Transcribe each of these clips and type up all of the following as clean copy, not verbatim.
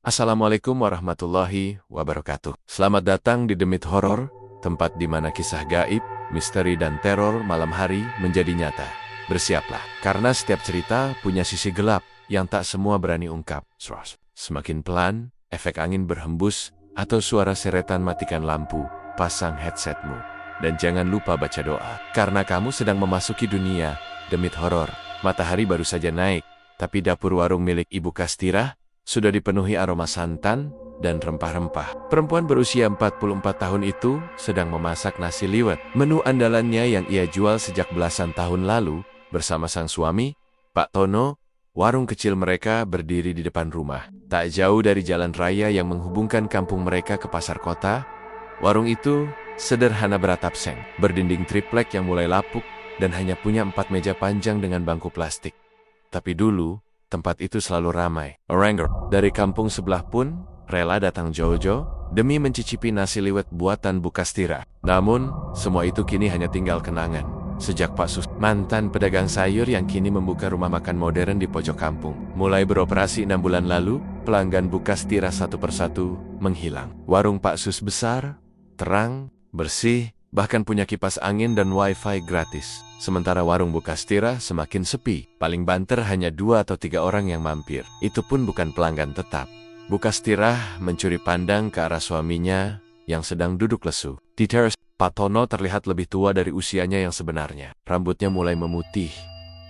Assalamualaikum warahmatullahi wabarakatuh. Selamat datang di Demit Horor, tempat di mana kisah gaib, misteri dan teror malam hari menjadi nyata. Bersiaplah, karena setiap cerita punya sisi gelap yang tak semua berani ungkap. Semakin pelan, efek angin berhembus, atau suara seretan matikan lampu, pasang headsetmu. Dan jangan lupa baca doa, karena kamu sedang memasuki dunia Demit Horor. Matahari baru saja naik, tapi dapur warung milik Ibu Kastira sudah dipenuhi aroma santan dan rempah-rempah. Perempuan berusia 44 tahun itu sedang memasak nasi liwet. Menu andalannya yang ia jual sejak belasan tahun lalu bersama sang suami, Pak Tono. Warung kecil mereka berdiri di depan rumah. Tak jauh dari jalan raya yang menghubungkan kampung mereka ke pasar kota. Warung itu sederhana beratap seng, berdinding triplek yang mulai lapuk dan hanya punya 4 meja panjang dengan bangku plastik. Tapi dulu, tempat itu selalu ramai. Orang dari kampung sebelah pun rela datang jauh-jauh demi mencicipi nasi liwet buatan Bu Kastira. Namun, semua itu kini hanya tinggal kenangan. Sejak Pak Sus, mantan pedagang sayur yang kini membuka rumah makan modern di pojok kampung, mulai beroperasi 6 bulan lalu, pelanggan Bu Kastira satu persatu menghilang. Warung Pak Sus besar, terang, bersih, bahkan punya kipas angin dan wifi gratis. Sementara warung Bu Kastira semakin sepi, paling banter hanya 2 atau 3 orang yang mampir. Itu pun bukan pelanggan tetap. Bu Kastira mencuri pandang ke arah suaminya yang sedang duduk lesu. Di teras, Pak Tono terlihat lebih tua dari usianya yang sebenarnya. Rambutnya mulai memutih,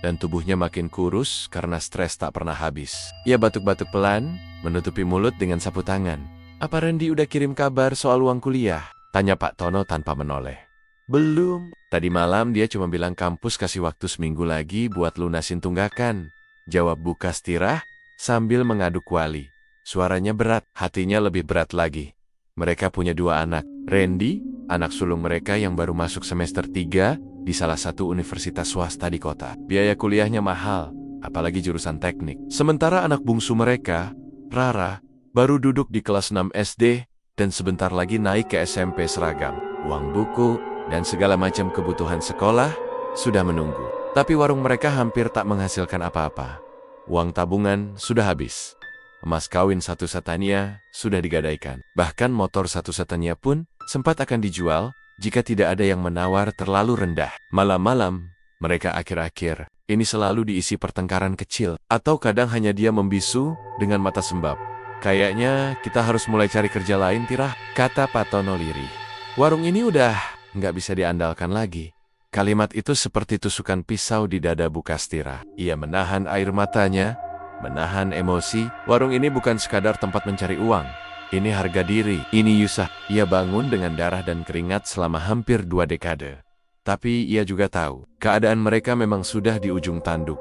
dan tubuhnya makin kurus karena stres tak pernah habis. Ia batuk-batuk pelan, menutupi mulut dengan sapu tangan. "Apa Randy udah kirim kabar soal uang kuliah?" tanya Pak Tono tanpa menoleh. "Belum. Tadi malam dia cuma bilang kampus kasih waktu seminggu lagi buat lunasin tunggakan," jawab Bu Kastira sambil mengaduk kuali. Suaranya berat, hatinya lebih berat lagi. Mereka punya 2 anak. Randy, anak sulung mereka yang baru masuk semester 3 di salah satu universitas swasta di kota. Biaya kuliahnya mahal, apalagi jurusan teknik. Sementara anak bungsu mereka, Rara, baru duduk di kelas 6 SD dan sebentar lagi naik ke SMP seragam. Uang buku dan segala macam kebutuhan sekolah sudah menunggu. Tapi warung mereka hampir tak menghasilkan apa-apa. Uang tabungan sudah habis. Emas kawin satu-satanya sudah digadaikan. Bahkan motor satu-satanya pun sempat akan dijual jika tidak ada yang menawar terlalu rendah. Malam-malam, mereka akhir-akhir ini selalu diisi pertengkaran kecil. Atau kadang hanya dia membisu dengan mata sembab. "Kayaknya kita harus mulai cari kerja lain, Tirah," kata Pak Tono lirih. "Warung ini udah nggak bisa diandalkan lagi." Kalimat itu seperti tusukan pisau di dada Bu Kastira. Ia menahan air matanya, menahan emosi. Warung ini bukan sekadar tempat mencari uang. Ini harga diri, ini Yusah. Ia bangun dengan darah dan keringat selama hampir 2 dekade. Tapi ia juga tahu, keadaan mereka memang sudah di ujung tanduk.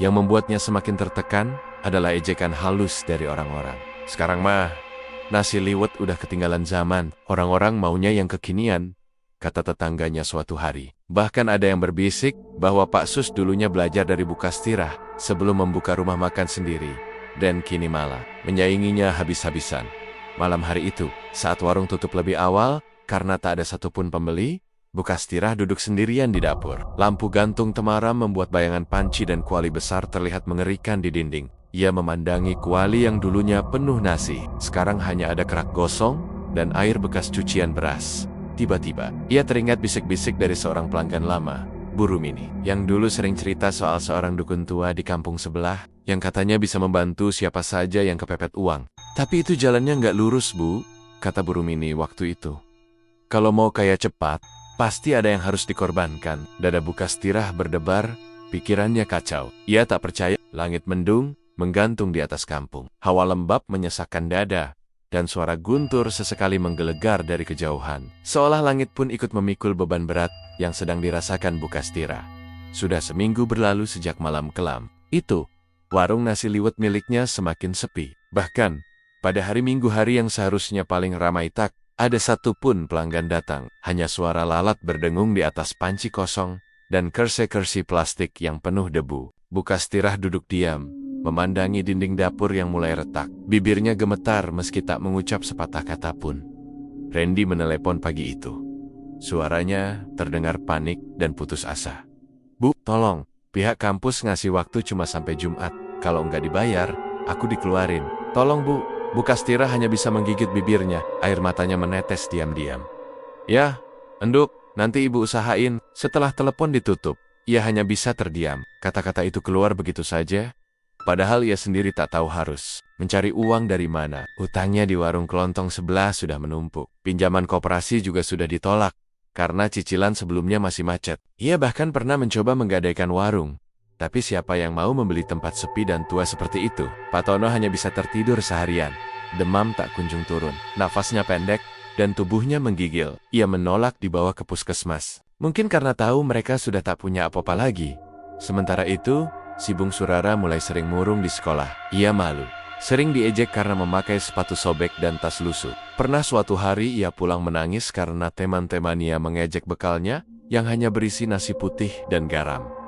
Yang membuatnya semakin tertekan adalah ejekan halus dari orang-orang. "Sekarang mah, nasi liwet udah ketinggalan zaman. Orang-orang maunya yang kekinian," kata tetangganya suatu hari. Bahkan ada yang berbisik bahwa Pak Sus dulunya belajar dari Bu Kastira sebelum membuka rumah makan sendiri. Dan kini malah menyainginya habis-habisan. Malam hari itu, saat warung tutup lebih awal karena tak ada satupun pembeli, Bu Kastira duduk sendirian di dapur. Lampu gantung temaram membuat bayangan panci dan kuali besar terlihat mengerikan di dinding. Ia memandangi kuali yang dulunya penuh nasi. Sekarang hanya ada kerak gosong dan air bekas cucian beras. Tiba-tiba, ia teringat bisik-bisik dari seorang pelanggan lama, Bu Rumini, yang dulu sering cerita soal seorang dukun tua di kampung sebelah, yang katanya bisa membantu siapa saja yang kepepet uang. "Tapi itu jalannya nggak lurus, Bu," kata Bu Rumini waktu itu. "Kalau mau kaya cepat, pasti ada yang harus dikorbankan." Dada Bu Kastira berdebar, pikirannya kacau. Ia tak percaya. Langit mendung, menggantung di atas kampung. Hawa lembab menyesakkan dada, dan suara guntur sesekali menggelegar dari kejauhan. Seolah langit pun ikut memikul beban berat yang sedang dirasakan Bu Kastira. Sudah seminggu berlalu sejak malam kelam itu, warung nasi liwet miliknya semakin sepi. Bahkan, pada hari Minggu, hari yang seharusnya paling ramai, tak ada satupun pelanggan datang. Hanya suara lalat berdengung di atas panci kosong dan kerse-kersi plastik yang penuh debu. Bu Kastira duduk diam, memandangi dinding dapur yang mulai retak. Bibirnya gemetar meski tak mengucap sepatah kata pun. Randy menelepon pagi itu. Suaranya terdengar panik dan putus asa. "Bu, tolong, pihak kampus ngasih waktu cuma sampai Jumat. Kalau nggak dibayar, aku dikeluarin. Tolong Bu." Bukastira hanya bisa menggigit bibirnya, air matanya menetes diam-diam. Ya, Enduk, nanti ibu usahain. Setelah telepon ditutup, ia hanya bisa terdiam. Kata-kata itu keluar begitu saja, padahal ia sendiri tak tahu harus mencari uang dari mana. Hutangnya di warung kelontong sebelah sudah menumpuk. Pinjaman koperasi juga sudah ditolak, karena cicilan sebelumnya masih macet. Ia bahkan pernah mencoba menggadaikan warung. Tapi siapa yang mau membeli tempat sepi dan tua seperti itu? Pak Tono hanya bisa tertidur seharian. Demam tak kunjung turun. Nafasnya pendek, dan tubuhnya menggigil. Ia menolak dibawa ke puskesmas. Mungkin karena tahu mereka sudah tak punya apa-apa lagi. Sementara itu, si Bung Surara mulai sering murung di sekolah. Ia malu. Sering diejek karena memakai sepatu sobek dan tas lusuh. Pernah suatu hari ia pulang menangis karena teman-temannya mengejek bekalnya yang hanya berisi nasi putih dan garam.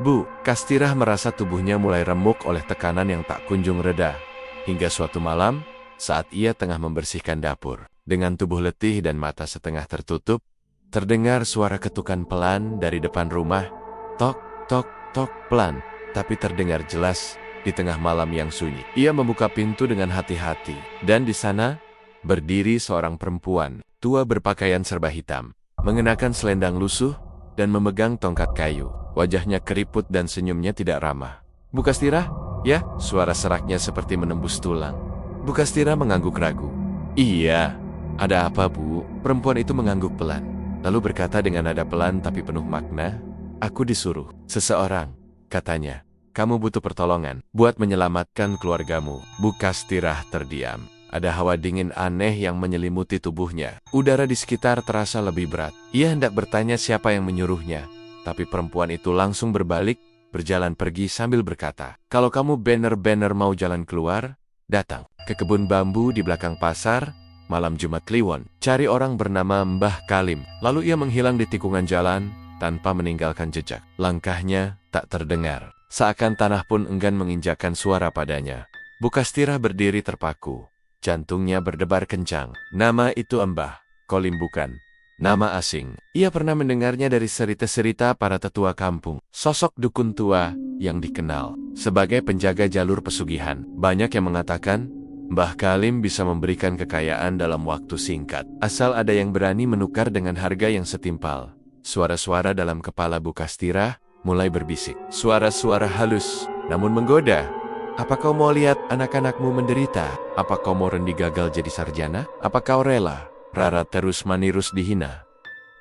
Bu Kastirah merasa tubuhnya mulai remuk oleh tekanan yang tak kunjung reda. Hingga suatu malam, saat ia tengah membersihkan dapur, dengan tubuh letih dan mata setengah tertutup, terdengar suara ketukan pelan dari depan rumah. Tok, tok, tok, pelan, tapi terdengar jelas di tengah malam yang sunyi. Ia membuka pintu dengan hati-hati, dan di sana berdiri seorang perempuan, tua berpakaian serba hitam, mengenakan selendang lusuh, dan memegang tongkat kayu. Wajahnya keriput dan senyumnya tidak ramah. Bu Kastirah? Ya, suara seraknya seperti menembus tulang. Bu Kastirah mengangguk ragu. Iya, ada apa Bu? Perempuan itu mengangguk pelan, lalu berkata dengan nada pelan tapi penuh makna. Aku disuruh seseorang, katanya. Kamu butuh pertolongan buat menyelamatkan keluargamu. Bu Kastirah terdiam. Ada hawa dingin aneh yang menyelimuti tubuhnya. Udara di sekitar terasa lebih berat. Ia hendak bertanya siapa yang menyuruhnya, tapi perempuan itu langsung berbalik, berjalan pergi sambil berkata, kalau kamu bener-bener mau jalan keluar, datang ke kebun bambu di belakang pasar, malam Jumat Kliwon. Cari orang bernama Mbah Kalim. Lalu ia menghilang di tikungan jalan, tanpa meninggalkan jejak. Langkahnya tak terdengar, seakan tanah pun enggan menginjakkan suara padanya. Bu Kastirah berdiri terpaku. Jantungnya berdebar kencang. Nama itu Mbah Kalim bukan nama asing. Ia pernah mendengarnya dari cerita-cerita para tetua kampung. Sosok dukun tua yang dikenal sebagai penjaga jalur pesugihan. Banyak yang mengatakan Mbah Kalim bisa memberikan kekayaan dalam waktu singkat, asal ada yang berani menukar dengan harga yang setimpal. Suara-suara dalam kepala Bu Kastirah mulai berbisik. Suara-suara halus, namun menggoda. Apa kau mau lihat anak-anakmu menderita? Apa kau mau Rendi gagal jadi sarjana? Apa kau rela Rara terus menerus dihina?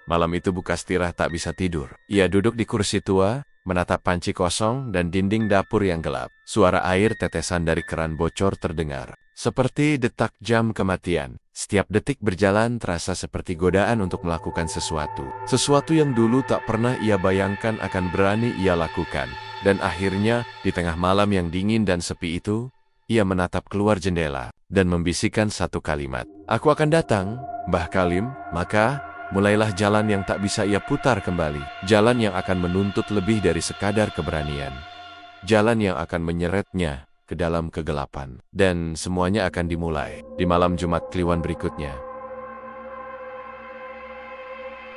Malam itu Bu Kastirah tak bisa tidur. Ia duduk di kursi tua, menatap panci kosong dan dinding dapur yang gelap. Suara air tetesan dari keran bocor terdengar, seperti detak jam kematian. Setiap detik berjalan terasa seperti godaan untuk melakukan sesuatu. Sesuatu yang dulu tak pernah ia bayangkan akan berani ia lakukan. Dan akhirnya, di tengah malam yang dingin dan sepi itu, ia menatap keluar jendela dan membisikkan satu kalimat. Aku akan datang, Mbah Kalim. Maka, mulailah jalan yang tak bisa ia putar kembali. Jalan yang akan menuntut lebih dari sekadar keberanian. Jalan yang akan menyeretnya ke dalam kegelapan. Dan semuanya akan dimulai di malam Jumat Kliwon berikutnya.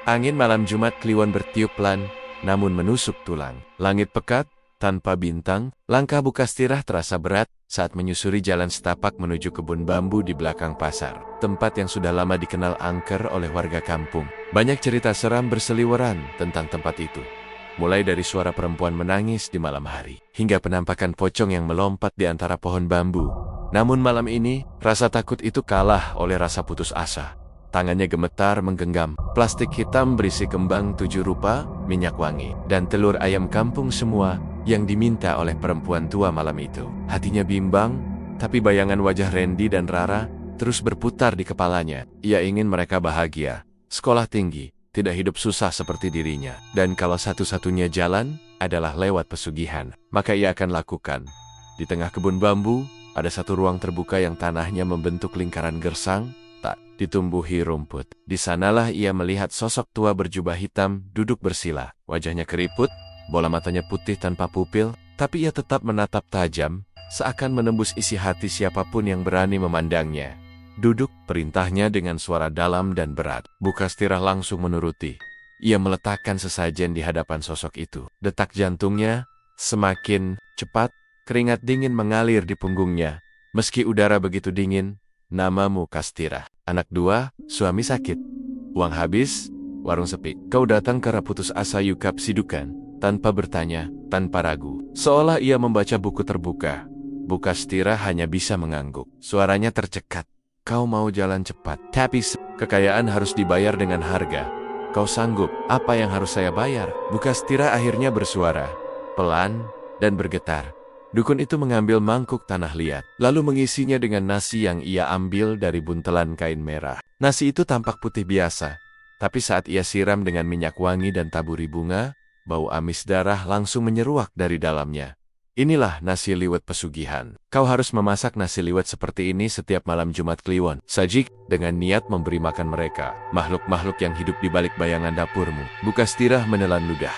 Angin malam Jumat Kliwon bertiup pelan, namun menusuk tulang. Langit pekat, tanpa bintang. Langkah Bu Kastirah terasa berat saat menyusuri jalan setapak menuju kebun bambu di belakang pasar. Tempat yang sudah lama dikenal angker oleh warga kampung. Banyak cerita seram berseliweran tentang tempat itu. Mulai dari suara perempuan menangis di malam hari, hingga penampakan pocong yang melompat di antara pohon bambu. Namun malam ini, rasa takut itu kalah oleh rasa putus asa. Tangannya gemetar menggenggam plastik hitam berisi kembang 7 rupa, minyak wangi, dan telur ayam kampung semua yang diminta oleh perempuan tua malam itu. Hatinya bimbang, tapi bayangan wajah Rendi dan Rara terus berputar di kepalanya. Ia ingin mereka bahagia, sekolah tinggi, tidak hidup susah seperti dirinya. Dan kalau satu-satunya jalan adalah lewat pesugihan, maka ia akan lakukan. Di tengah kebun bambu, ada satu ruang terbuka yang tanahnya membentuk lingkaran gersang, tak ditumbuhi rumput. Di sanalah ia melihat sosok tua berjubah hitam duduk bersila. Wajahnya keriput, bola matanya putih tanpa pupil, tapi ia tetap menatap tajam, seakan menembus isi hati siapapun yang berani memandangnya. Duduk, perintahnya dengan suara dalam dan berat. Bu Kastirah langsung menuruti. Ia meletakkan sesajen di hadapan sosok itu. Detak jantungnya semakin cepat, keringat dingin mengalir di punggungnya. Meski udara begitu dingin, namamu Kastira. Anak 2, suami sakit. Uang habis, warung sepi. Kau datang karena putus asa Yukap Sidukan, tanpa bertanya, tanpa ragu. Seolah ia membaca buku terbuka. Bu Kastira hanya bisa mengangguk. Suaranya tercekat. Kau mau jalan cepat, tapi kekayaan harus dibayar dengan harga. Kau sanggup, apa yang harus saya bayar? Bu Kastira akhirnya bersuara, pelan dan bergetar. Dukun itu mengambil mangkuk tanah liat, lalu mengisinya dengan nasi yang ia ambil dari buntelan kain merah. Nasi itu tampak putih biasa, tapi saat ia siram dengan minyak wangi dan taburi bunga, bau amis darah langsung menyeruak dari dalamnya. Inilah nasi liwet pesugihan. Kau harus memasak nasi liwet seperti ini setiap malam Jumat Kliwon. Sajik dengan niat memberi makan mereka, makhluk-makhluk yang hidup di balik bayangan dapurmu. Bu Kastira menelan ludah.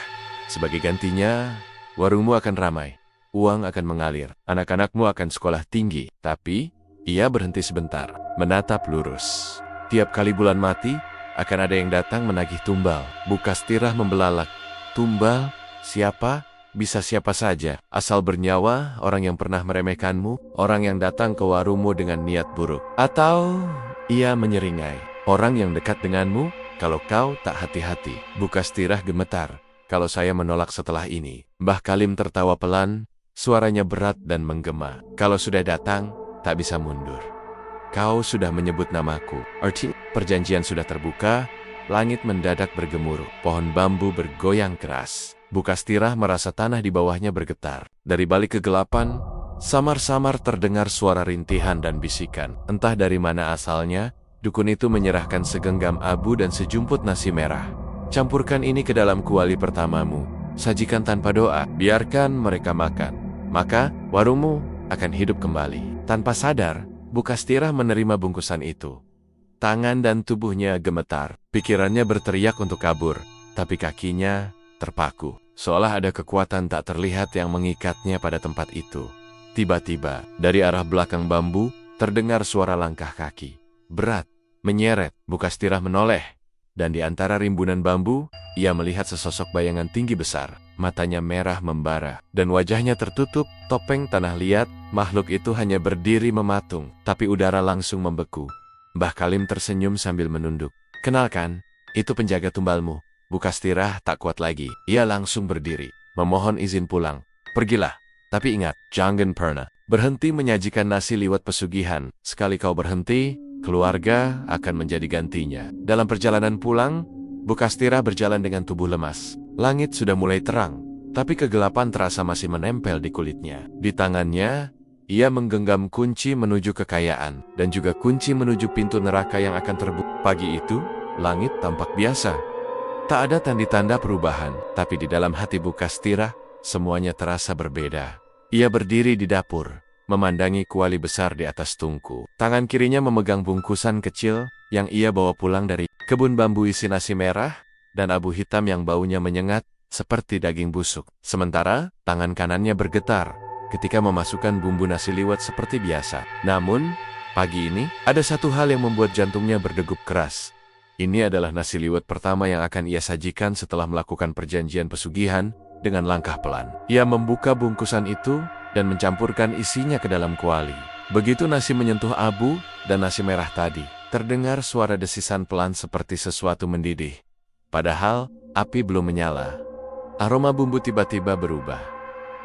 Sebagai gantinya, warungmu akan ramai. Uang akan mengalir. Anak-anakmu akan sekolah tinggi. Tapi, ia berhenti sebentar, menatap lurus. Tiap kali bulan mati, akan ada yang datang menagih tumbal. Bu Kastira membelalak. Tumbal? Siapa? Bisa siapa saja, asal bernyawa, orang yang pernah meremehkanmu, orang yang datang ke warungmu dengan niat buruk. Atau, ia menyeringai, orang yang dekat denganmu, kalau kau tak hati-hati. Bu Kastira gemetar, kalau saya menolak setelah ini. Mbah Kalim tertawa pelan, suaranya berat dan menggema. Kalau sudah datang, tak bisa mundur. Kau sudah menyebut namaku. Arti, perjanjian sudah terbuka, langit mendadak bergemuruh, pohon bambu bergoyang keras. Bu Kastira merasa tanah di bawahnya bergetar. Dari balik kegelapan, samar-samar terdengar suara rintihan dan bisikan. Entah dari mana asalnya, dukun itu menyerahkan segenggam abu dan sejumput nasi merah. Campurkan ini ke dalam kuali pertamamu. Sajikan tanpa doa, biarkan mereka makan. Maka, warungmu akan hidup kembali. Tanpa sadar, Bu Kastira menerima bungkusan itu. Tangan dan tubuhnya gemetar. Pikirannya berteriak untuk kabur, tapi kakinya terpaku, seolah ada kekuatan tak terlihat yang mengikatnya pada tempat itu. Tiba-tiba, dari arah belakang bambu, terdengar suara langkah kaki. Berat, menyeret. Bu Kastira menoleh, dan di antara rimbunan bambu, ia melihat sesosok bayangan tinggi besar. Matanya merah membara, dan wajahnya tertutup topeng tanah liat. Makhluk itu hanya berdiri mematung, tapi udara langsung membeku. Mbah Kalim tersenyum sambil menunduk. Kenalkan, itu penjaga tumbalmu. Bu Kastira tak kuat lagi. Ia langsung berdiri, memohon izin pulang. Pergilah, tapi ingat, jangan pernah berhenti menyajikan nasi liwet pesugihan. Sekali kau berhenti, keluarga akan menjadi gantinya. Dalam perjalanan pulang, Bu Kastira berjalan dengan tubuh lemas. Langit sudah mulai terang, tapi kegelapan terasa masih menempel di kulitnya. Di tangannya, ia menggenggam kunci menuju kekayaan, dan juga kunci menuju pintu neraka yang akan terbuka. Pagi itu, langit tampak biasa. Tak ada tanda-tanda perubahan, tapi di dalam hati Bu Kastira, semuanya terasa berbeda. Ia berdiri di dapur, memandangi kuali besar di atas tungku. Tangan kirinya memegang bungkusan kecil yang ia bawa pulang dari kebun bambu isi nasi merah dan abu hitam yang baunya menyengat seperti daging busuk. Sementara, tangan kanannya bergetar ketika memasukkan bumbu nasi liwet seperti biasa. Namun, pagi ini, ada satu hal yang membuat jantungnya berdegup keras. Ini adalah nasi liwet pertama yang akan ia sajikan setelah melakukan perjanjian pesugihan dengan langkah pelan. Ia membuka bungkusan itu dan mencampurkan isinya ke dalam kuali. Begitu nasi menyentuh abu dan nasi merah tadi, terdengar suara desisan pelan seperti sesuatu mendidih. Padahal, api belum menyala. Aroma bumbu tiba-tiba berubah.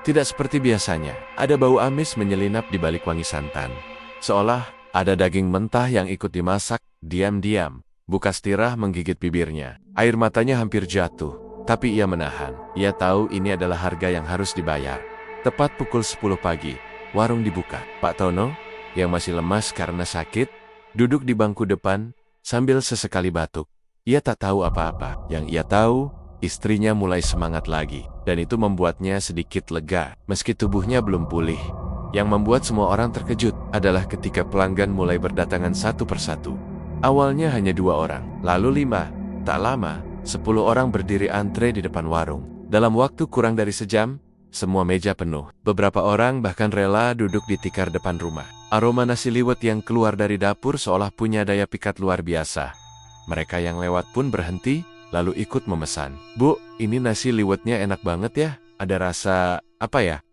Tidak seperti biasanya, ada bau amis menyelinap di balik wangi santan. Seolah ada daging mentah yang ikut dimasak diam-diam. Bu Kastira menggigit bibirnya. Air matanya hampir jatuh, tapi ia menahan. Ia tahu ini adalah harga yang harus dibayar. Tepat pukul 10 pagi, warung dibuka. Pak Tono, yang masih lemas karena sakit, duduk di bangku depan sambil sesekali batuk. Ia tak tahu apa-apa. Yang ia tahu, istrinya mulai semangat lagi, dan itu membuatnya sedikit lega, meski tubuhnya belum pulih. Yang membuat semua orang terkejut adalah ketika pelanggan mulai berdatangan satu persatu. Awalnya hanya 2 orang, lalu 5. Tak lama, 10 orang berdiri antre di depan warung. Dalam waktu kurang dari sejam, semua meja penuh. Beberapa orang bahkan rela duduk di tikar depan rumah. Aroma nasi liwet yang keluar dari dapur seolah punya daya pikat luar biasa. Mereka yang lewat pun berhenti, lalu ikut memesan. Bu, ini nasi liwetnya enak banget ya. Ada rasa,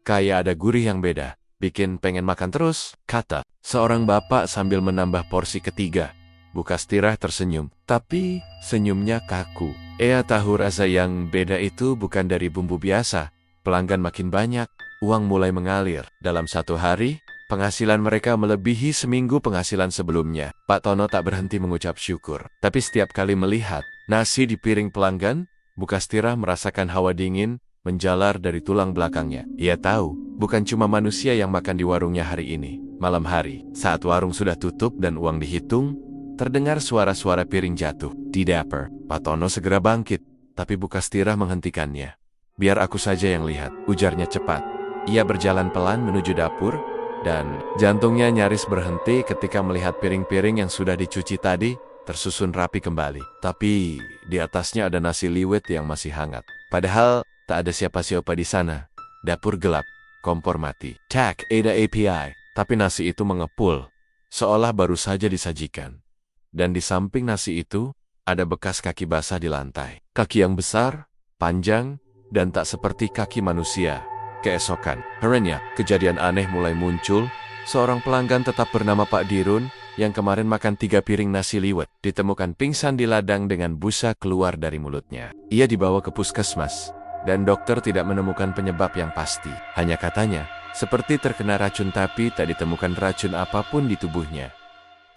kayak ada gurih yang beda. bikin pengen makan terus, kata seorang bapak sambil menambah porsi ketiga. Bukastirah tersenyum, tapi senyumnya kaku. Ia tahu rasa yang beda itu bukan dari bumbu biasa. Pelanggan makin banyak, uang mulai mengalir. Dalam satu hari, penghasilan mereka melebihi seminggu penghasilan sebelumnya. Pak Tono tak berhenti mengucap syukur. Tapi setiap kali melihat nasi di piring pelanggan, Bukastirah merasakan hawa dingin menjalar dari tulang belakangnya. Ia tahu, bukan cuma manusia yang makan di warungnya hari ini. Malam hari, saat warung sudah tutup dan uang dihitung, terdengar suara-suara piring jatuh. Di dapur, Pak Tono segera bangkit, tapi Bukastirah menghentikannya. Biar aku saja yang lihat, ujarnya cepat. Ia berjalan pelan menuju dapur, dan jantungnya nyaris berhenti ketika melihat piring-piring yang sudah dicuci tadi tersusun rapi kembali. Tapi di atasnya ada nasi liwet yang masih hangat. Padahal tak ada siapa-siapa di sana. Dapur gelap, kompor mati. Tak ada API, tapi nasi itu mengepul, seolah baru saja disajikan. Dan di samping nasi itu, ada bekas kaki basah di lantai. Kaki yang besar, panjang, dan tak seperti kaki manusia. Keesokan, harinya, kejadian aneh mulai muncul. Seorang pelanggan tetap bernama Pak Dirun, yang kemarin makan 3 piring nasi liwet, ditemukan pingsan di ladang dengan busa keluar dari mulutnya. Ia dibawa ke puskesmas, dan dokter tidak menemukan penyebab yang pasti. Hanya katanya, seperti terkena racun tapi tak ditemukan racun apapun di tubuhnya.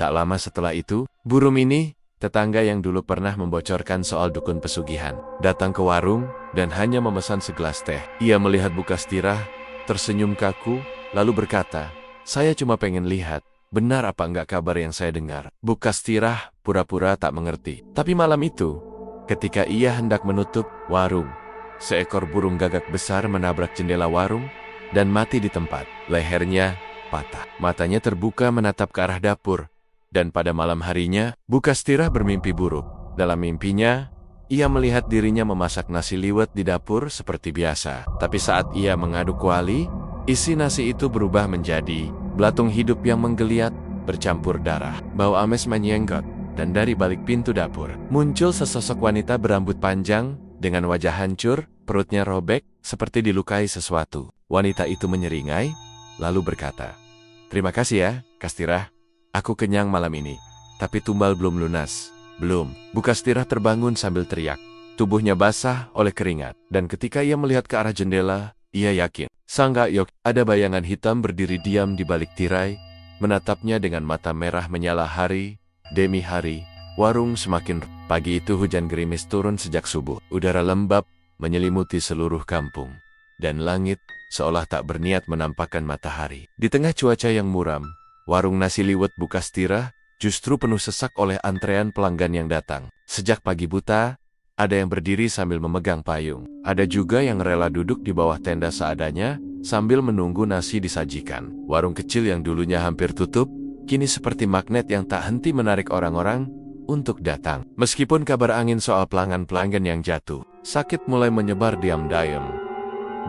Tak lama setelah itu, Bu Rumini, tetangga yang dulu pernah membocorkan soal dukun pesugihan, datang ke warung dan hanya memesan segelas teh. Ia melihat Bukastirah, tersenyum kaku, lalu berkata, "Saya cuma pengen lihat, benar apa enggak kabar yang saya dengar." Bukastirah pura-pura tak mengerti. Tapi malam itu, ketika ia hendak menutup warung, seekor burung gagak besar menabrak jendela warung dan mati di tempat. Lehernya patah. Matanya terbuka menatap ke arah dapur. Dan pada malam harinya, Bukastirah bermimpi buruk. Dalam mimpinya, ia melihat dirinya memasak nasi liwet di dapur seperti biasa. Tapi saat ia mengaduk kuali, isi nasi itu berubah menjadi belatung hidup yang menggeliat, bercampur darah. Bau amis menyenggot, dan dari balik pintu dapur, muncul sesosok wanita berambut panjang, dengan wajah hancur, perutnya robek, seperti dilukai sesuatu. Wanita itu menyeringai, lalu berkata, "Terima kasih ya, Kastirah. Aku kenyang malam ini, tapi tumbal belum lunas." "Belum." Bukastirah terbangun sambil teriak. Tubuhnya basah oleh keringat, dan ketika ia melihat ke arah jendela, ia yakin. Sang Gakyok, ada bayangan hitam berdiri diam di balik tirai, menatapnya dengan mata merah menyala hari demi hari. Warung semakin. Pagi itu hujan gerimis turun sejak subuh. Udara lembab menyelimuti seluruh kampung, dan langit seolah tak berniat menampakkan matahari. Di tengah cuaca yang muram, warung nasi liwet Bukastirah justru penuh sesak oleh antrean pelanggan yang datang. Sejak pagi buta, ada yang berdiri sambil memegang payung. Ada juga yang rela duduk di bawah tenda seadanya sambil menunggu nasi disajikan. Warung kecil yang dulunya hampir tutup, kini seperti magnet yang tak henti menarik orang-orang untuk datang. Meskipun kabar angin soal pelanggan-pelanggan yang jatuh, sakit mulai menyebar diam-diam.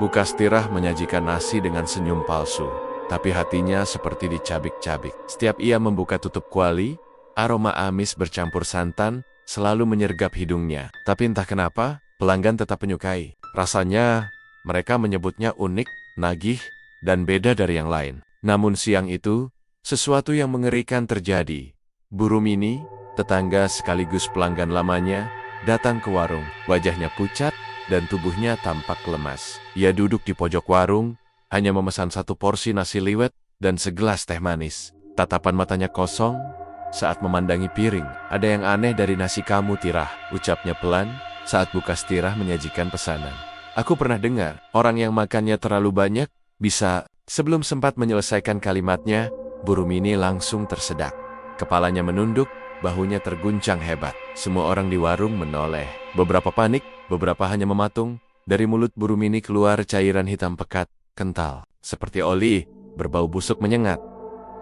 Bukastirah menyajikan nasi dengan senyum palsu, tapi hatinya seperti dicabik-cabik. Setiap ia membuka tutup kuali, aroma amis bercampur santan selalu menyergap hidungnya. Tapi entah kenapa, pelanggan tetap menyukai. Rasanya, mereka menyebutnya unik, nagih, dan beda dari yang lain. Namun siang itu, sesuatu yang mengerikan terjadi. Bu Rumini, tetangga sekaligus pelanggan lamanya, datang ke warung. Wajahnya pucat dan tubuhnya tampak lemas. Ia duduk di pojok warung, hanya memesan 1 porsi nasi liwet dan segelas teh manis. Tatapan matanya kosong saat memandangi piring. "Ada yang aneh dari nasi kamu, Tirah," ucapnya pelan saat Bukastirah menyajikan pesanan. "Aku pernah dengar, orang yang makannya terlalu banyak bisa..." Sebelum sempat menyelesaikan kalimatnya, Bu Rumini langsung tersedak. Kepalanya menunduk, bahunya terguncang hebat. Semua orang di warung menoleh. Beberapa panik, beberapa hanya mematung. Dari mulut Bu Rumini keluar cairan hitam pekat, kental, seperti oli, berbau busuk menyengat.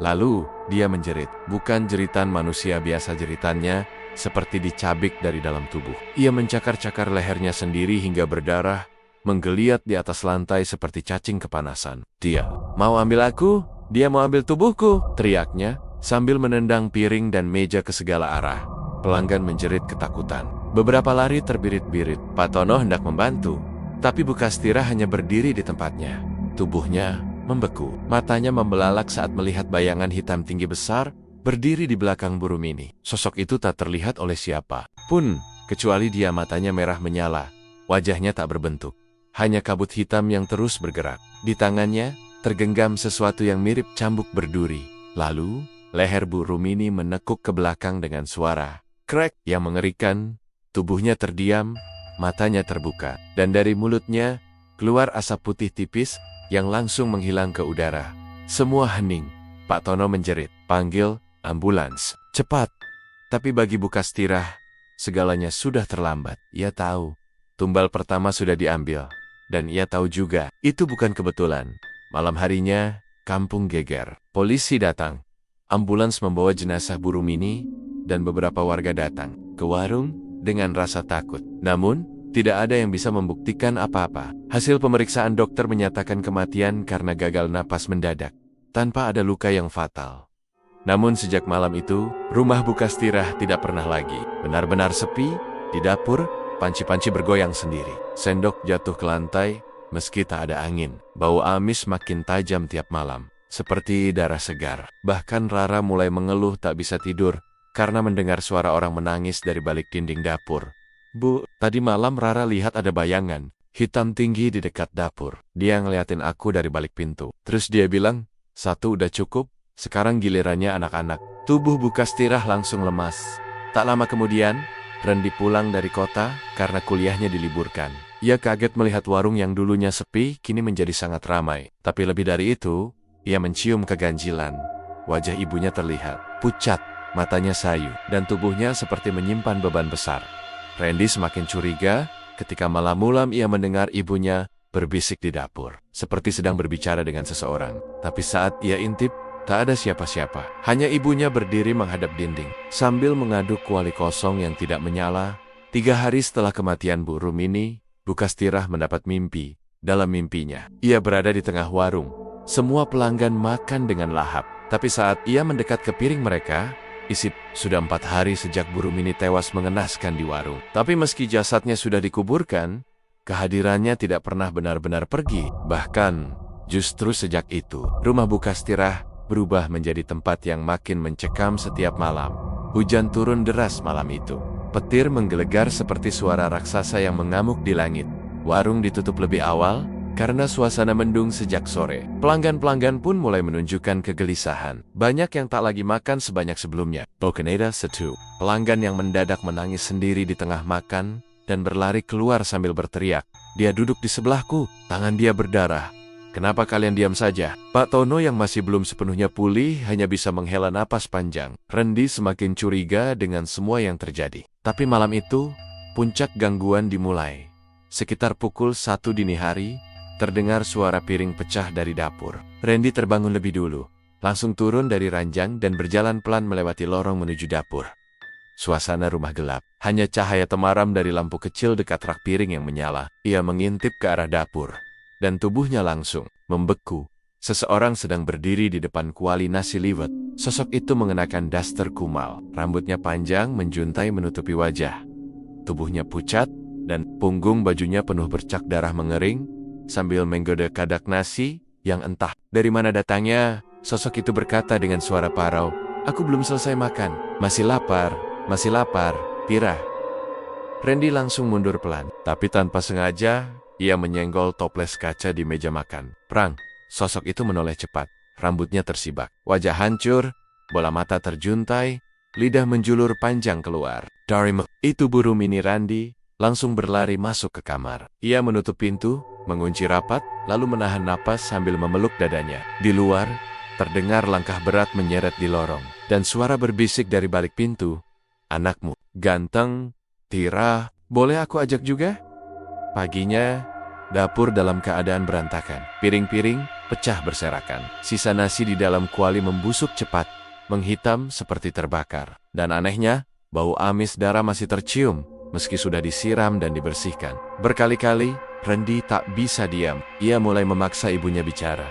Lalu, dia menjerit. Bukan jeritan manusia biasa, jeritannya seperti dicabik dari dalam tubuh. Ia mencakar-cakar lehernya sendiri hingga berdarah, menggeliat di atas lantai seperti cacing kepanasan. "Dia mau ambil aku, dia mau ambil tubuhku," teriaknya, sambil menendang piring dan meja ke segala arah. Pelanggan menjerit ketakutan. Beberapa lari terbirit-birit. Pak Tono hendak membantu, tapi Bukastirah hanya berdiri di tempatnya. Tubuhnya membeku. Matanya membelalak saat melihat bayangan hitam tinggi besar berdiri di belakang Bu Rumini. Sosok itu tak terlihat oleh siapa pun, kecuali dia. Matanya merah menyala, wajahnya tak berbentuk. Hanya kabut hitam yang terus bergerak. Di tangannya, tergenggam sesuatu yang mirip cambuk berduri. Lalu, leher Bu Rumini menekuk ke belakang dengan suara krek yang mengerikan. Tubuhnya terdiam, matanya terbuka, dan dari mulutnya keluar asap putih tipis yang langsung menghilang ke udara. Semua hening. Pak Tono menjerit, "Panggil ambulans, cepat!" Tapi bagi Bu Kastirah, segalanya sudah terlambat. Ia tahu, tumbal pertama sudah diambil. Dan ia tahu juga, itu bukan kebetulan. Malam harinya, kampung geger. Polisi datang. Ambulans membawa jenazah Bu Rumini, dan beberapa warga datang ke warung dengan rasa takut. Namun, tidak ada yang bisa membuktikan apa-apa. Hasil pemeriksaan dokter menyatakan kematian karena gagal napas mendadak, tanpa ada luka yang fatal. Namun sejak malam itu, rumah Bu Kastirah tidak pernah lagi. Benar-benar sepi. Di dapur, panci-panci bergoyang sendiri. Sendok jatuh ke lantai, meski tak ada angin. Bau amis makin tajam tiap malam, seperti darah segar. Bahkan Rara mulai mengeluh tak bisa tidur, karena mendengar suara orang menangis dari balik dinding dapur. "Bu, tadi malam Rara lihat ada bayangan hitam tinggi di dekat dapur. Dia ngeliatin aku dari balik pintu. Terus dia bilang, 1 udah cukup, sekarang gilirannya anak-anak." Tubuh Bu Kastirah langsung lemas. Tak lama kemudian, Rendi pulang dari kota karena kuliahnya diliburkan. Ia kaget melihat warung yang dulunya sepi kini menjadi sangat ramai. Tapi lebih dari itu, ia mencium keganjilan. Wajah ibunya terlihat pucat, matanya sayu, dan tubuhnya seperti menyimpan beban besar. Rendi semakin curiga ketika malam-malam ia mendengar ibunya berbisik di dapur, seperti sedang berbicara dengan seseorang. Tapi saat ia intip, tak ada siapa-siapa. Hanya ibunya berdiri menghadap dinding, sambil mengaduk kuali kosong yang tidak menyala. 3 hari setelah kematian Bu Rumini, Bu Kastirah mendapat mimpi. Dalam mimpinya, ia berada di tengah warung. Semua pelanggan makan dengan lahap. Tapi saat ia mendekat ke piring mereka, isi sudah 4 hari sejak Bu Rumini tewas mengenaskan di warung. Tapi meski jasadnya sudah dikuburkan, kehadirannya tidak pernah benar-benar pergi. Bahkan, justru sejak itu, rumah Bu Kastirah berubah menjadi tempat yang makin mencekam setiap malam. Hujan turun deras malam itu. Petir menggelegar seperti suara raksasa yang mengamuk di langit. Warung ditutup lebih awal karena suasana mendung sejak sore. Pelanggan-pelanggan pun mulai menunjukkan kegelisahan. Banyak yang tak lagi makan sebanyak sebelumnya. Tokeneda Setu, pelanggan yang mendadak menangis sendiri di tengah makan dan berlari keluar sambil berteriak, "Dia duduk di sebelahku, tangan dia berdarah. Kenapa kalian diam saja?" Pak Tono yang masih belum sepenuhnya pulih hanya bisa menghela napas panjang. Rendi semakin curiga dengan semua yang terjadi. Tapi malam itu, puncak gangguan dimulai. Sekitar pukul 1 dini hari, terdengar suara piring pecah dari dapur. Rendi terbangun lebih dulu, langsung turun dari ranjang dan berjalan pelan melewati lorong menuju dapur. Suasana rumah gelap, hanya cahaya temaram dari lampu kecil dekat rak piring yang menyala. Ia mengintip ke arah dapur, dan tubuhnya langsung membeku. Seseorang sedang berdiri di depan kuali nasi liwet. Sosok itu mengenakan daster kumal, rambutnya panjang menjuntai menutupi wajah. Tubuhnya pucat, dan punggung bajunya penuh bercak darah mengering, sambil menggoda kadak nasi yang entah dari mana datangnya. Sosok itu berkata dengan suara parau, "Aku belum selesai makan. Masih lapar, Tira." Rendi langsung mundur pelan, tapi tanpa sengaja, ia menyenggol toples kaca di meja makan. Prang, sosok itu menoleh cepat, rambutnya tersibak, wajah hancur, bola mata terjuntai, lidah menjulur panjang keluar. Itu Bu Rumini. Randi langsung berlari masuk ke kamar. Ia menutup pintu, mengunci rapat, lalu menahan napas sambil memeluk dadanya. Di luar, terdengar langkah berat menyeret di lorong, dan suara berbisik dari balik pintu, "Anakmu ganteng, Tira, boleh aku ajak juga?" Paginya, dapur dalam keadaan berantakan. Piring-piring pecah berserakan. Sisa nasi di dalam kuali membusuk cepat, menghitam seperti terbakar. Dan anehnya, bau amis darah masih tercium, meski sudah disiram dan dibersihkan. Berkali-kali, Rendi tak bisa diam. Ia mulai memaksa ibunya bicara.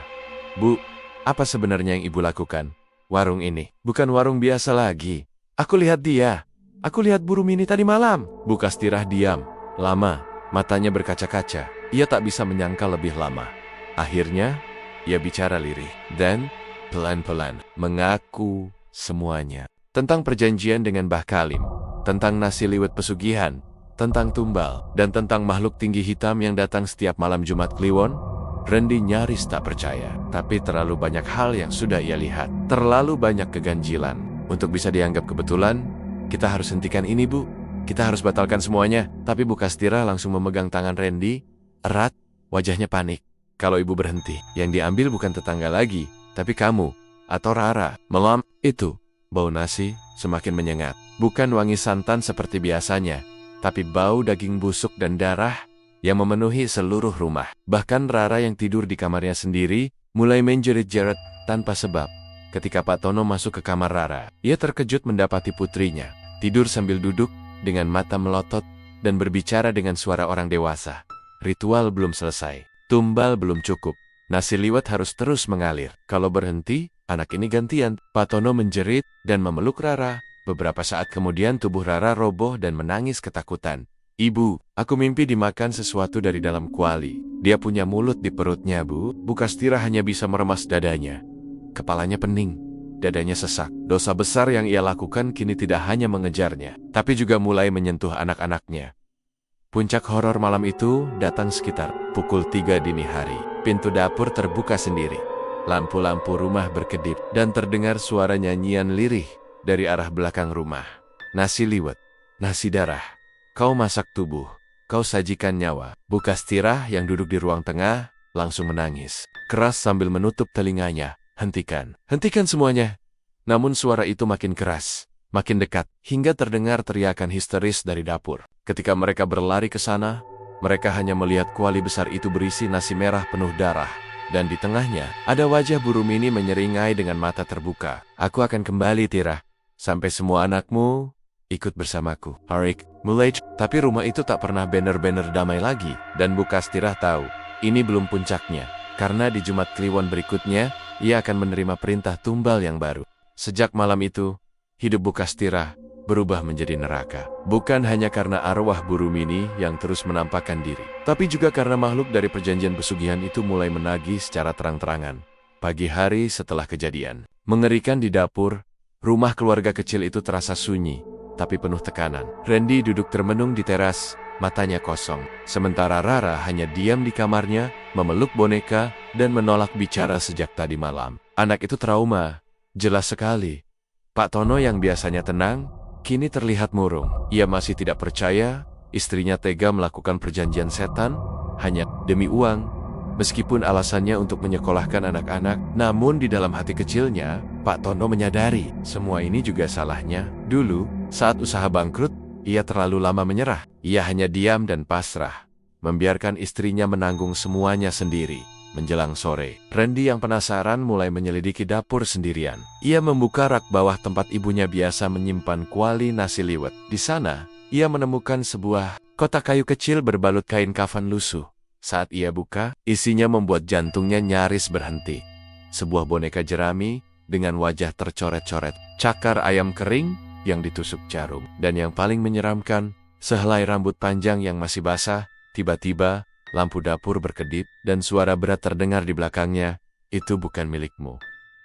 "Bu, apa sebenarnya yang ibu lakukan? Warung ini bukan warung biasa lagi. Aku lihat dia. Aku lihat Bu Rumini tadi malam." Bu Kastirah diam lama, matanya berkaca-kaca. Ia tak bisa menyangka lebih lama. Akhirnya, Ia bicara lirih dan pelan-pelan mengaku semuanya. Tentang perjanjian dengan Mbah Kalim, tentang nasi liwet pesugihan, tentang tumbal, dan tentang makhluk tinggi hitam yang datang setiap malam Jumat Kliwon. Randy nyaris tak percaya, tapi terlalu banyak hal yang sudah ia lihat. Terlalu banyak keganjilan. Untuk bisa dianggap kebetulan, kita harus hentikan ini, Bu. Kita harus batalkan semuanya. Tapi Bu Kastira langsung memegang tangan Randy erat, wajahnya panik. Kalau Ibu berhenti, yang diambil bukan tetangga lagi, tapi kamu atau Rara. Malam itu, bau nasi semakin menyengat. Bukan wangi santan seperti biasanya, tapi bau daging busuk dan darah yang memenuhi seluruh rumah. Bahkan Rara yang tidur di kamarnya sendiri mulai menjerit-jerit tanpa sebab. Ketika Pak Tono masuk ke kamar Rara, ia terkejut mendapati putrinya tidur sambil duduk dengan mata melotot dan berbicara dengan suara orang dewasa. Ritual belum selesai, tumbal belum cukup, nasi liwet harus terus mengalir. Kalau berhenti, anak ini gantian. Pak Tono menjerit dan memeluk Rara. Beberapa saat kemudian tubuh Rara roboh dan menangis ketakutan. Ibu, aku mimpi dimakan sesuatu dari dalam kuali. Dia punya mulut di perutnya, Bu. Bu Kastira hanya bisa meremas dadanya. Kepalanya pening, dadanya sesak. Dosa besar yang ia lakukan kini tidak hanya mengejarnya, tapi juga mulai menyentuh anak-anaknya. Puncak horor malam itu datang sekitar pukul 3 dini hari. Pintu dapur terbuka sendiri. Lampu-lampu rumah berkedip dan terdengar suara nyanyian lirih dari arah belakang rumah. Nasi liwet, nasi darah, kau masak tubuh, kau sajikan nyawa. Bu Kastira yang duduk di ruang tengah langsung menangis keras sambil menutup telinganya. Hentikan, hentikan semuanya. Namun suara itu makin keras, makin dekat, hingga terdengar teriakan histeris dari dapur. Ketika mereka berlari ke sana, mereka hanya melihat kuali besar itu berisi nasi merah penuh darah. Dan di tengahnya, ada wajah Bu Rumini menyeringai dengan mata terbuka. Aku akan kembali, Tira. Sampai semua anakmu ikut bersamaku. Harik, mulai. Tapi rumah itu tak pernah banner-banner damai lagi. Dan Bu Kastira tahu, ini belum puncaknya. Karena di Jumat Kliwon berikutnya, ia akan menerima perintah tumbal yang baru. Sejak malam itu, hidup Bu Kastira berubah menjadi neraka. Bukan hanya karena arwah Bu Rumini yang terus menampakkan diri, tapi juga karena makhluk dari perjanjian pesugihan itu mulai menagih secara terang-terangan. Pagi hari setelah kejadian, mengerikan di dapur, rumah keluarga kecil itu terasa sunyi, tapi penuh tekanan. Randy duduk termenung di teras, matanya kosong. Sementara Rara hanya diam di kamarnya, memeluk boneka, dan menolak bicara sejak tadi malam. Anak itu trauma, jelas sekali. Pak Tono yang biasanya tenang, kini terlihat murung. Ia masih tidak percaya istrinya tega melakukan perjanjian setan hanya demi uang. Meskipun alasannya untuk menyekolahkan anak-anak, namun di dalam hati kecilnya, Pak Tono menyadari semua ini juga salahnya. Dulu, saat usaha bangkrut, ia terlalu lama menyerah. Ia hanya diam dan pasrah, membiarkan istrinya menanggung semuanya sendiri. Menjelang sore, Randy yang penasaran mulai menyelidiki dapur sendirian. Ia membuka rak bawah tempat ibunya biasa menyimpan kuali nasi liwet. Di sana, ia menemukan sebuah kotak kayu kecil berbalut kain kafan lusuh. Saat ia buka, isinya membuat jantungnya nyaris berhenti. Sebuah boneka jerami dengan wajah tercoret-coret, cakar ayam kering yang ditusuk jarum, dan yang paling menyeramkan, sehelai rambut panjang yang masih basah. Tiba-tiba, lampu dapur berkedip dan suara berat terdengar di belakangnya. Itu bukan milikmu.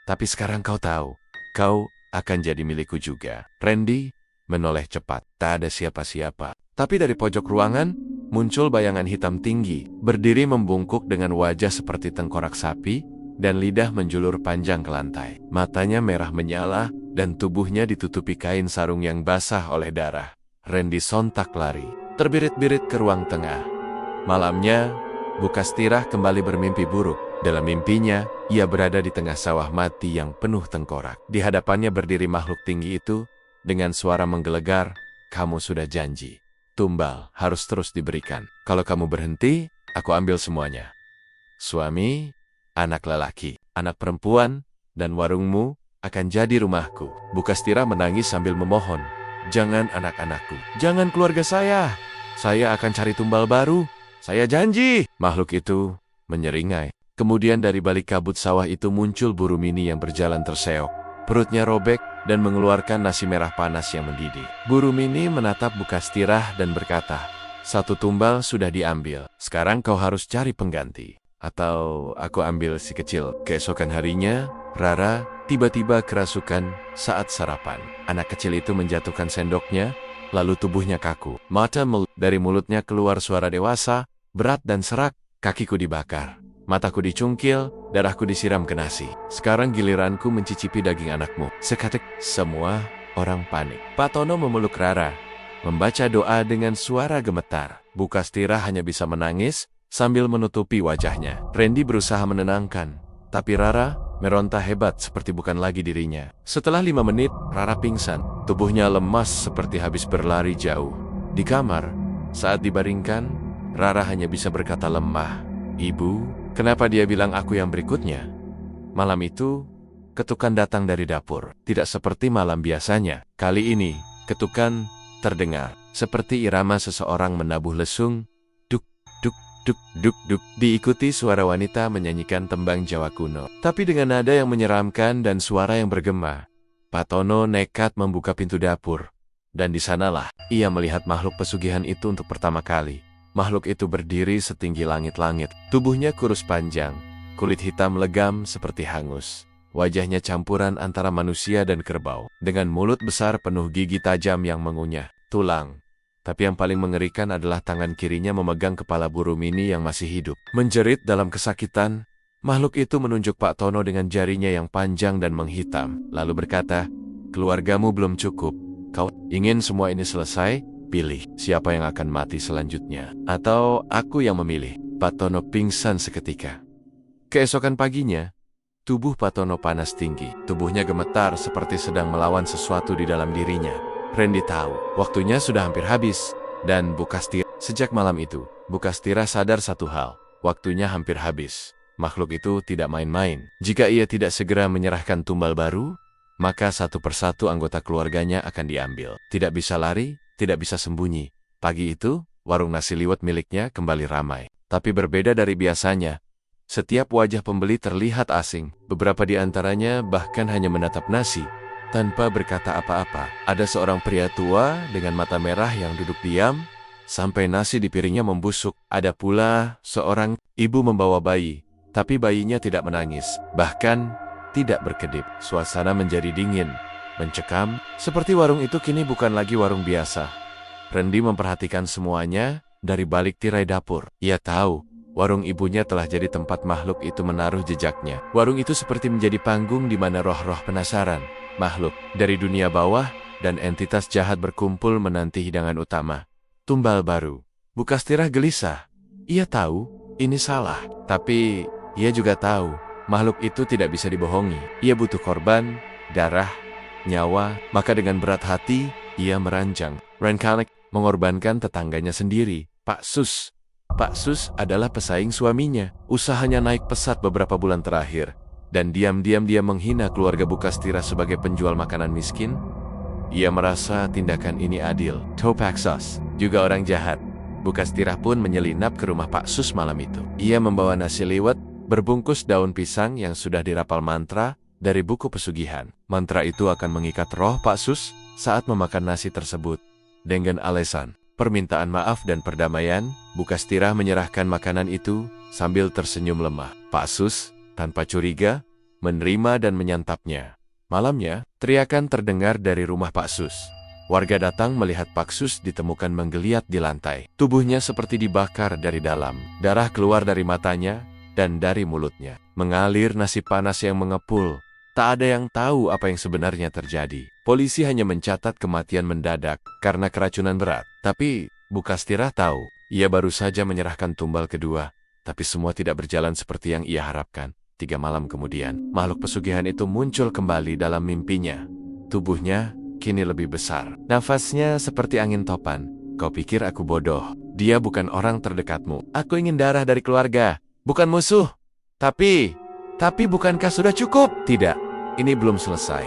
Tapi sekarang kau tahu, kau akan jadi milikku juga. Randy menoleh cepat. Tak ada siapa-siapa. Tapi dari pojok ruangan, muncul bayangan hitam tinggi, berdiri membungkuk dengan wajah seperti tengkorak sapi, dan lidah menjulur panjang ke lantai. Matanya merah menyala, dan tubuhnya ditutupi kain sarung yang basah oleh darah. Randy sontak lari, terbirit-birit ke ruang tengah. Malamnya, Bu Kastira kembali bermimpi buruk. Dalam mimpinya, ia berada di tengah sawah mati yang penuh tengkorak. Di hadapannya berdiri makhluk tinggi itu, dengan suara menggelegar, "Kamu sudah janji. Tumbal harus terus diberikan. Kalau kamu berhenti, aku ambil semuanya. Suami, anak lelaki, anak perempuan, dan warungmu akan jadi rumahku." Bu Kastira menangis sambil memohon, "Jangan anak-anakku, jangan keluarga saya. Saya akan cari tumbal baru. Saya janji." Makhluk itu menyeringai. Kemudian dari balik kabut sawah itu muncul Bu Rumini yang berjalan terseok. Perutnya robek dan mengeluarkan nasi merah panas yang mendidih. Bu Rumini menatap Bu Kastira dan berkata, "Satu tumbal sudah diambil. Sekarang kau harus cari pengganti." Atau aku ambil si kecil. Keesokan harinya, Rara tiba-tiba kerasukan saat sarapan. Anak kecil itu menjatuhkan sendoknya, lalu tubuhnya kaku. Dari mulutnya keluar suara dewasa, berat dan serak. Kakiku dibakar, mataku dicungkil, darahku disiram ke nasi. Sekarang giliranku mencicipi daging anakmu. Seketika semua orang panik. Pak Tono memeluk Rara, membaca doa dengan suara gemetar. Bu Kastira hanya bisa menangis sambil menutupi wajahnya. Randy berusaha menenangkan, tapi Rara meronta hebat seperti bukan lagi dirinya. Setelah 5 menit, Rara pingsan. Tubuhnya lemas seperti habis berlari jauh. Di kamar, saat dibaringkan, Rara hanya bisa berkata lemah, "Ibu, kenapa dia bilang aku yang berikutnya?" Malam itu, ketukan datang dari dapur. Tidak seperti malam biasanya. Kali ini, ketukan terdengar seperti irama seseorang menabuh lesung, duk, duk, duk, duk, duk, diikuti suara wanita menyanyikan tembang Jawa kuno. Tapi dengan nada yang menyeramkan dan suara yang bergema, Pak Tono nekat membuka pintu dapur. Dan di sanalah ia melihat makhluk pesugihan itu untuk pertama kali. Makhluk itu berdiri setinggi langit-langit. Tubuhnya kurus panjang, kulit hitam legam seperti hangus. Wajahnya campuran antara manusia dan kerbau, dengan mulut besar penuh gigi tajam yang mengunyah tulang. Tapi yang paling mengerikan adalah tangan kirinya memegang kepala burung mini yang masih hidup. Menjerit dalam kesakitan, makhluk itu menunjuk Pak Tono dengan jarinya yang panjang dan menghitam, lalu berkata, "Keluargamu belum cukup. Kau ingin semua ini selesai? Pilih siapa yang akan mati selanjutnya. Atau aku yang memilih." Pak Tono pingsan seketika. Keesokan paginya, tubuh Pak Tono panas tinggi. Tubuhnya gemetar seperti sedang melawan sesuatu di dalam dirinya. Randy tahu, waktunya sudah hampir habis. Dan Bu Kastira, sejak malam itu, Bu Kastira sadar satu hal, waktunya hampir habis. Makhluk itu tidak main-main. Jika ia tidak segera menyerahkan tumbal baru, maka satu persatu anggota keluarganya akan diambil. Tidak bisa lari, tidak bisa sembunyi. Pagi itu, warung nasi liwet miliknya kembali ramai. Tapi berbeda dari biasanya, setiap wajah pembeli terlihat asing. Beberapa di antaranya bahkan hanya menatap nasi, tanpa berkata apa-apa. Ada seorang pria tua dengan mata merah yang duduk diam, sampai nasi di piringnya membusuk. Ada pula seorang ibu membawa bayi, tapi bayinya tidak menangis, bahkan tidak berkedip. Suasana menjadi dingin, mencekam, seperti warung itu kini bukan lagi warung biasa. Randy memperhatikan semuanya dari balik tirai dapur. Ia tahu, warung ibunya telah jadi tempat makhluk itu menaruh jejaknya. Warung itu seperti menjadi panggung di mana roh-roh penasaran, makhluk dari dunia bawah, dan entitas jahat berkumpul menanti hidangan utama. Tumbal baru. Bu Kastira gelisah. Ia tahu ini salah, tapi ia juga tahu makhluk itu tidak bisa dibohongi. Ia butuh korban, darah, nyawa. Maka dengan berat hati, ia meranjang. Renkanek mengorbankan tetangganya sendiri, Pak Sus. Pak Sus adalah pesaing suaminya. Usahanya naik pesat beberapa bulan terakhir. Dan diam-diam dia menghina keluarga Bu Kastira sebagai penjual makanan miskin. Ia merasa tindakan ini adil. Pak Sus juga orang jahat. Bu Kastira pun menyelinap ke rumah Pak Sus malam itu. Ia membawa nasi liwet berbungkus daun pisang yang sudah dirapal mantra dari buku pesugihan. Mantra itu akan mengikat roh Pak Sus saat memakan nasi tersebut. Dengan alasan permintaan maaf dan perdamaian, Bu Kastira menyerahkan makanan itu sambil tersenyum lemah. Pak Sus tanpa curiga, menerima dan menyantapnya. Malamnya, teriakan terdengar dari rumah Pak Sus. Warga datang melihat Pak Sus ditemukan menggeliat di lantai. Tubuhnya seperti dibakar dari dalam. Darah keluar dari matanya dan dari mulutnya. Mengalir nasi panas yang mengepul. Tak ada yang tahu apa yang sebenarnya terjadi. Polisi hanya mencatat kematian mendadak karena keracunan berat. Tapi Bu Kastira tahu, ia baru saja menyerahkan tumbal kedua. Tapi semua tidak berjalan seperti yang ia harapkan. 3 malam kemudian, makhluk pesugihan itu muncul kembali dalam mimpinya. Tubuhnya kini lebih besar. Nafasnya seperti angin topan. Kau pikir aku bodoh? Dia bukan orang terdekatmu. Aku ingin darah dari keluarga, bukan musuh. Tapi bukankah sudah cukup? Tidak, ini belum selesai.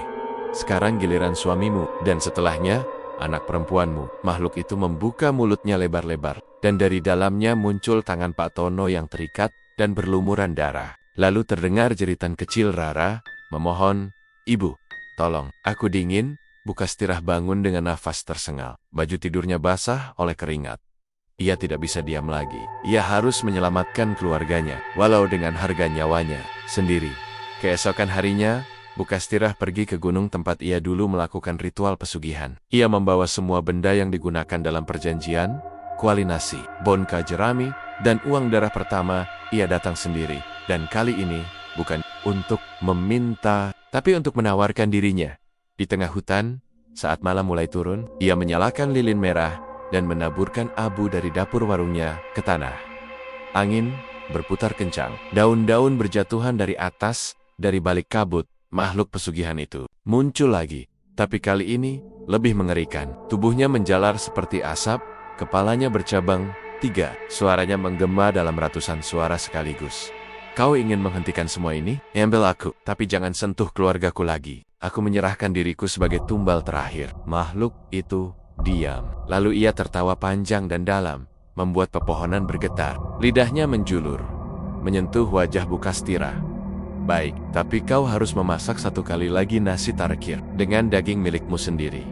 Sekarang giliran suamimu, dan setelahnya anak perempuanmu. Makhluk itu membuka mulutnya lebar-lebar, dan dari dalamnya muncul tangan Pak Tono yang terikat dan berlumuran darah. Lalu terdengar jeritan kecil Rara, memohon, "Ibu, tolong, aku dingin." Bu Kastira bangun dengan nafas tersengal. Baju tidurnya basah oleh keringat. ia tidak bisa diam lagi. Ia harus menyelamatkan keluarganya, walau dengan harga nyawanya sendiri. Keesokan harinya, Bukastirah pergi ke gunung tempat ia dulu melakukan ritual pesugihan. Ia membawa semua benda yang digunakan dalam perjanjian, kuali nasi, bonka jerami, dan uang darah pertama. Ia datang sendiri, dan kali ini bukan untuk meminta, tapi untuk menawarkan dirinya. Di tengah hutan, saat malam mulai turun, ia menyalakan lilin merah dan menaburkan abu dari dapur warungnya ke tanah. Angin berputar kencang, daun-daun berjatuhan dari atas, dari balik kabut. Makhluk pesugihan itu muncul lagi, tapi kali ini lebih mengerikan. Tubuhnya menjalar seperti asap, kepalanya bercabang 3. Suaranya menggema dalam ratusan suara sekaligus. Kau ingin menghentikan semua ini? Ambil aku, tapi jangan sentuh keluargaku lagi. Aku menyerahkan diriku sebagai tumbal terakhir. Makhluk itu diam. Lalu ia tertawa panjang dan dalam, membuat pepohonan bergetar. Lidahnya menjulur, menyentuh wajah Bukastirah. Baik, tapi kau harus memasak satu kali lagi nasi tarekir dengan daging milikmu sendiri.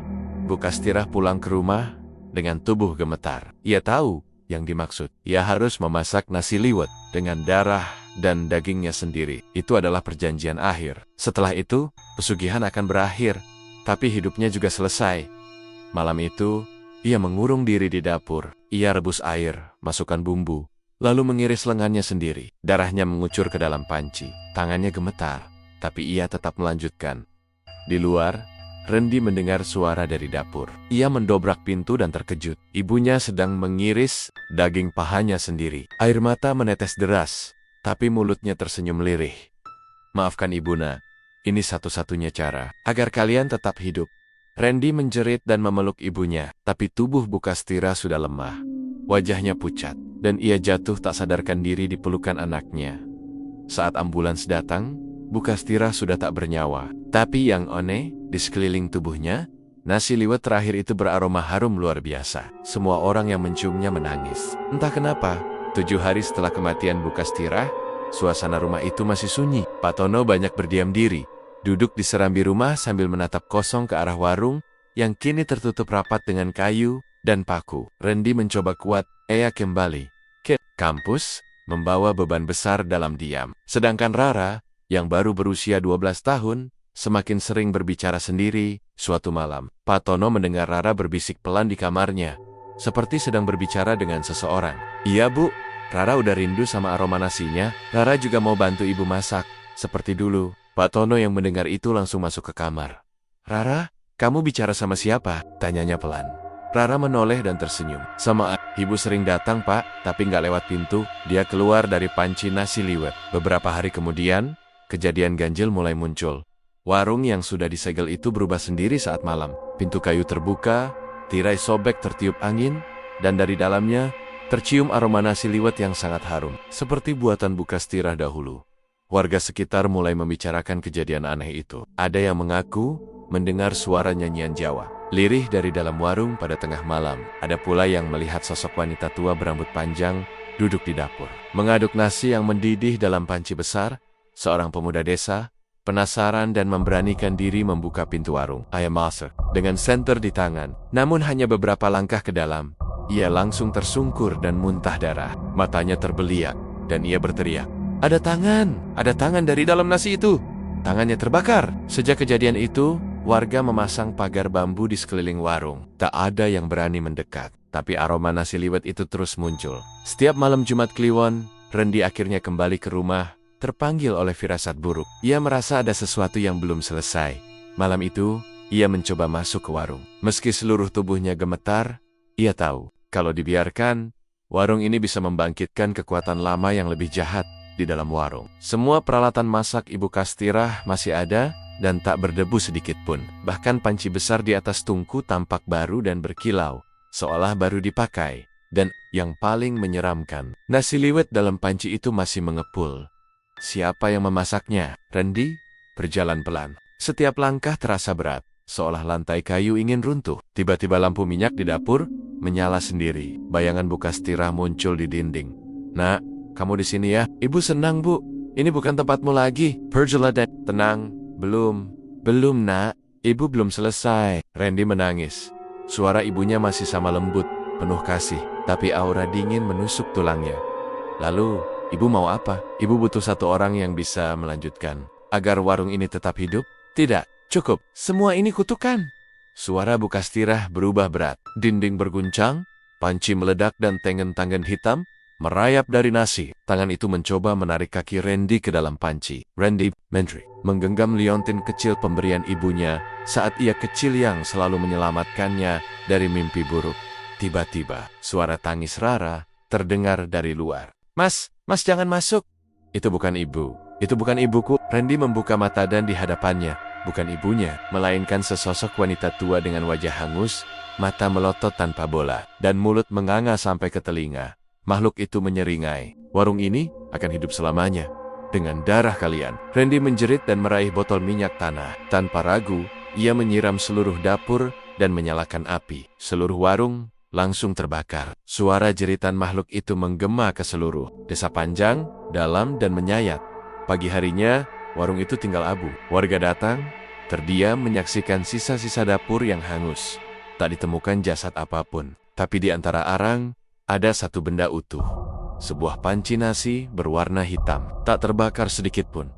Bukastirah pulang ke rumah dengan tubuh gemetar. Ia tahu yang dimaksud. Ia harus memasak nasi liwet dengan darah dan dagingnya sendiri. Itu adalah perjanjian akhir. Setelah itu, pesugihan akan berakhir, tapi hidupnya juga selesai. Malam itu, ia mengurung diri di dapur. Ia rebus air, masukkan bumbu, lalu mengiris lengannya sendiri. Darahnya mengucur ke dalam panci. Tangannya gemetar, tapi ia tetap melanjutkan. Di luar, Rendi mendengar suara dari dapur. Ia mendobrak pintu dan terkejut. Ibunya sedang mengiris daging pahanya sendiri. Air mata menetes deras, tapi mulutnya tersenyum lirih. Maafkan Ibuna, ini satu-satunya cara agar kalian tetap hidup. Rendi menjerit dan memeluk ibunya, tapi tubuh Bukastirah sudah lemah. Wajahnya pucat, dan ia jatuh tak sadarkan diri di pelukan anaknya. Saat ambulans datang, Bukastirah sudah tak bernyawa. Tapi yang aneh, di sekeliling tubuhnya, nasi liwet terakhir itu beraroma harum luar biasa. Semua orang yang menciumnya menangis. Entah kenapa, 7 hari setelah kematian Bukastirah, suasana rumah itu masih sunyi. Pak Tono banyak berdiam diri, duduk di serambi rumah sambil menatap kosong ke arah warung yang kini tertutup rapat dengan kayu dan paku. Rendi mencoba kuat, ia kembali ke kampus, membawa beban besar dalam diam. Sedangkan Rara, yang baru berusia 12 tahun, semakin sering berbicara sendiri. Suatu malam, Pak Tono mendengar Rara berbisik pelan di kamarnya, seperti sedang berbicara dengan seseorang. Iya Bu, Rara udah rindu sama aroma nasinya. Rara juga mau bantu ibu masak, seperti dulu. Pak Tono yang mendengar itu langsung masuk ke kamar. Rara, kamu bicara sama siapa? Tanyanya pelan. Rara menoleh dan tersenyum. Sama ibu sering datang Pak, tapi nggak lewat pintu. Dia keluar dari panci nasi liwet. Beberapa hari kemudian, kejadian ganjil mulai muncul. Warung yang sudah disegel itu berubah sendiri saat malam. Pintu kayu terbuka, tirai sobek tertiup angin, dan dari dalamnya tercium aroma nasi liwet yang sangat harum, seperti buatan Bukastirah dahulu. Warga sekitar mulai membicarakan kejadian aneh itu. Ada yang mengaku mendengar suara nyanyian Jawa lirih dari dalam warung pada tengah malam. Ada pula yang melihat sosok wanita tua berambut panjang duduk di dapur, mengaduk nasi yang mendidih dalam panci besar. Seorang pemuda desa penasaran dan memberanikan diri membuka pintu warung. Ayah masak dengan senter di tangan. Namun hanya beberapa langkah ke dalam, ia langsung tersungkur dan muntah darah. Matanya terbeliak dan ia berteriak, ada tangan dari dalam nasi itu. Tangannya terbakar. Sejak kejadian itu, warga memasang pagar bambu di sekeliling warung. Tak ada yang berani mendekat, tapi aroma nasi liwet itu terus muncul. Setiap malam Jumat Kliwon, Rendi akhirnya kembali ke rumah, terpanggil oleh firasat buruk. Ia merasa ada sesuatu yang belum selesai. Malam itu, ia mencoba masuk ke warung. Meski seluruh tubuhnya gemetar, ia tahu, kalau dibiarkan, warung ini bisa membangkitkan kekuatan lama yang lebih jahat di dalam warung. Semua peralatan masak Ibu Kastirah masih ada dan tak berdebu sedikit pun. Bahkan panci besar di atas tungku tampak baru dan berkilau, seolah baru dipakai. Dan yang paling menyeramkan, nasi liwet dalam panci itu masih mengepul. Siapa yang memasaknya? Rendi berjalan pelan. Setiap langkah terasa berat, seolah lantai kayu ingin runtuh. Tiba-tiba lampu minyak di dapur menyala sendiri. Bayangan Bukastirah muncul di dinding. Nak, kamu di sini ya? Ibu senang Bu. Ini bukan tempatmu lagi. Perjalanan. Tenang. Belum nak. Ibu belum selesai. Rendi menangis. Suara ibunya masih sama lembut, penuh kasih, tapi aura dingin menusuk tulangnya. Lalu, ibu mau apa? Ibu butuh satu orang yang bisa melanjutkan agar warung ini tetap hidup? Tidak, cukup. Semua ini kutukan. Suara Bukastirah berubah berat. Dinding berguncang, panci meledak dan tangan-tangan hitam merayap dari nasi. Tangan itu mencoba menarik kaki Randy ke dalam panci. Randy, Menteri, menggenggam liontin kecil pemberian ibunya saat ia kecil yang selalu menyelamatkannya dari mimpi buruk. Tiba-tiba, suara tangis Rara terdengar dari luar. Mas jangan masuk. Itu bukan ibu. Itu bukan ibuku. Randy membuka mata dan di hadapannya, bukan ibunya, melainkan sesosok wanita tua dengan wajah hangus, mata melotot tanpa bola, dan mulut menganga sampai ke telinga. Makhluk itu menyeringai. Warung ini akan hidup selamanya dengan darah kalian. Randy menjerit dan meraih botol minyak tanah. Tanpa ragu, ia menyiram seluruh dapur dan menyalakan api. Seluruh warung langsung terbakar. Suara jeritan makhluk itu menggema ke seluruh desa panjang, dalam, dan menyayat. Pagi harinya, warung itu tinggal abu. Warga datang, terdiam menyaksikan sisa-sisa dapur yang hangus. Tak ditemukan jasad apapun. Tapi di antara arang, ada satu benda utuh. Sebuah panci nasi berwarna hitam, tak terbakar sedikit pun.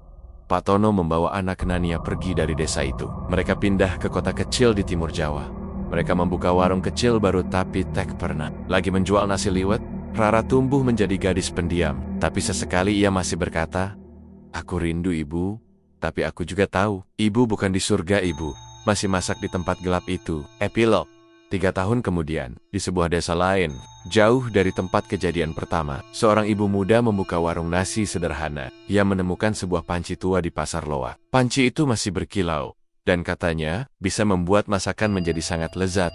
Pak Tono membawa anak Nania pergi dari desa itu. Mereka pindah ke kota kecil di timur Jawa. Mereka membuka warung kecil baru tapi tak pernah lagi menjual nasi liwet. Rara tumbuh menjadi gadis pendiam. Tapi sesekali ia masih berkata, "Aku rindu ibu, tapi aku juga tahu, ibu bukan di surga ibu. Masih masak di tempat gelap itu." Epilog. 3 tahun kemudian, di sebuah desa lain, jauh dari tempat kejadian pertama, seorang ibu muda membuka warung nasi sederhana. Ia menemukan sebuah panci tua di pasar loak. Panci itu masih berkilau, dan katanya bisa membuat masakan menjadi sangat lezat.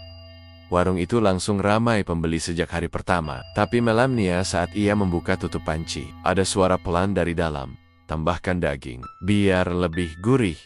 Warung itu langsung ramai pembeli sejak hari pertama. Tapi malamnya saat ia membuka tutup panci, ada suara pelan dari dalam. "Tambahkan daging, biar lebih gurih."